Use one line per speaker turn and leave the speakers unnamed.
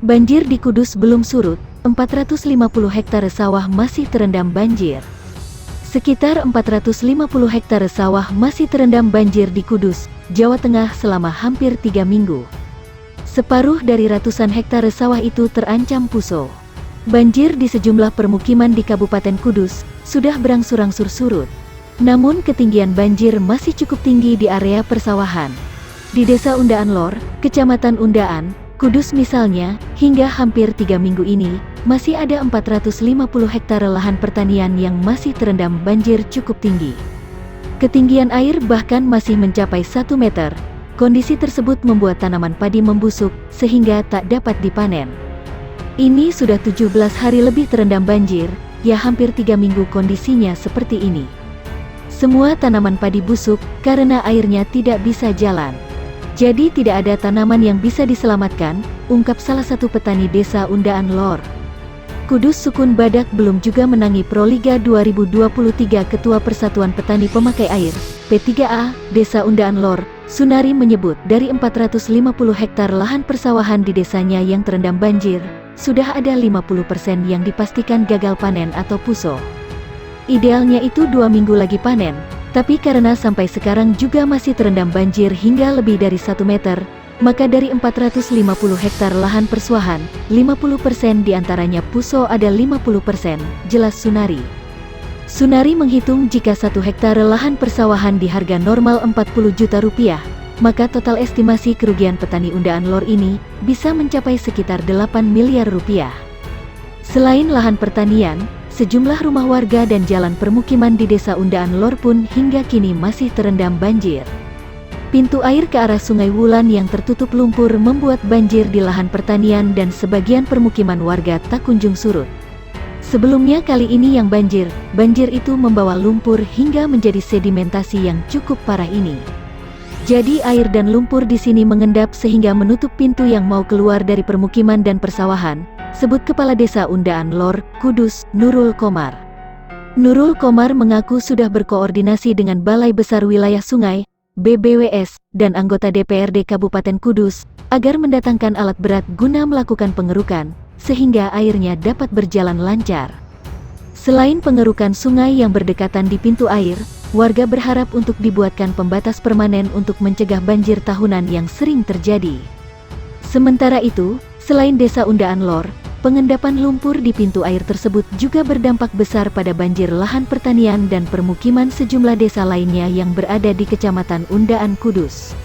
Banjir di Kudus belum surut, 450 hektare sawah masih terendam banjir. Sekitar 450 hektare sawah masih terendam banjir di Kudus, Jawa Tengah selama hampir 3 minggu. Separuh dari ratusan hektare sawah itu terancam puso. Banjir di sejumlah permukiman di Kabupaten Kudus sudah berangsur-angsur surut. Namun ketinggian banjir masih cukup tinggi di area persawahan. Di Desa Undaan Lor, Kecamatan Undaan, Kudus misalnya, hingga hampir 3 minggu ini, masih ada 450 hektare lahan pertanian yang masih terendam banjir cukup tinggi. Ketinggian air bahkan masih mencapai 1 meter. Kondisi tersebut membuat tanaman padi membusuk, sehingga tak dapat dipanen. Ini sudah 17 hari lebih terendam banjir, ya hampir 3 minggu kondisinya seperti ini. Semua tanaman padi busuk, karena airnya tidak bisa jalan. Jadi tidak ada tanaman yang bisa diselamatkan, ungkap salah satu petani Desa Undaan Lor. Kudus Sukun Badak belum juga menangi Proliga 2023. Ketua Persatuan Petani Pemakai Air, P3A, Desa Undaan Lor, Sunari menyebut dari 450 hektar lahan persawahan di desanya yang terendam banjir, sudah ada 50% yang dipastikan gagal panen atau puso. Idealnya itu 2 minggu lagi panen. Tapi karena sampai sekarang juga masih terendam banjir hingga lebih dari 1 meter, maka dari 450 hektar lahan persawahan, 50% diantaranya puso ada 50%, jelas Sunari. Sunari menghitung jika 1 hektar lahan persawahan di harga normal 40 juta rupiah, maka total estimasi kerugian petani Undaan Lor ini bisa mencapai sekitar 8 miliar rupiah. Selain lahan pertanian, sejumlah rumah warga dan jalan permukiman di Desa Undaan Lor pun hingga kini masih terendam banjir. Pintu air ke arah Sungai Wulan yang tertutup lumpur membuat banjir di lahan pertanian dan sebagian permukiman warga tak kunjung surut. Sebelumnya kali ini yang banjir itu membawa lumpur hingga menjadi sedimentasi yang cukup parah ini. Jadi air dan lumpur di sini mengendap sehingga menutup pintu yang mau keluar dari permukiman dan persawahan, sebut Kepala Desa Undaan Lor, Kudus, Nurul Komar. Nurul Komar mengaku sudah berkoordinasi dengan Balai Besar Wilayah Sungai, BBWS, dan anggota DPRD Kabupaten Kudus, agar mendatangkan alat berat guna melakukan pengerukan, sehingga airnya dapat berjalan lancar. Selain pengerukan sungai yang berdekatan di pintu air, warga berharap untuk dibuatkan pembatas permanen untuk mencegah banjir tahunan yang sering terjadi. Sementara itu, selain Desa Undaan Lor, pengendapan lumpur di pintu air tersebut juga berdampak besar pada banjir lahan pertanian dan permukiman sejumlah desa lainnya yang berada di Kecamatan Undaan Kudus.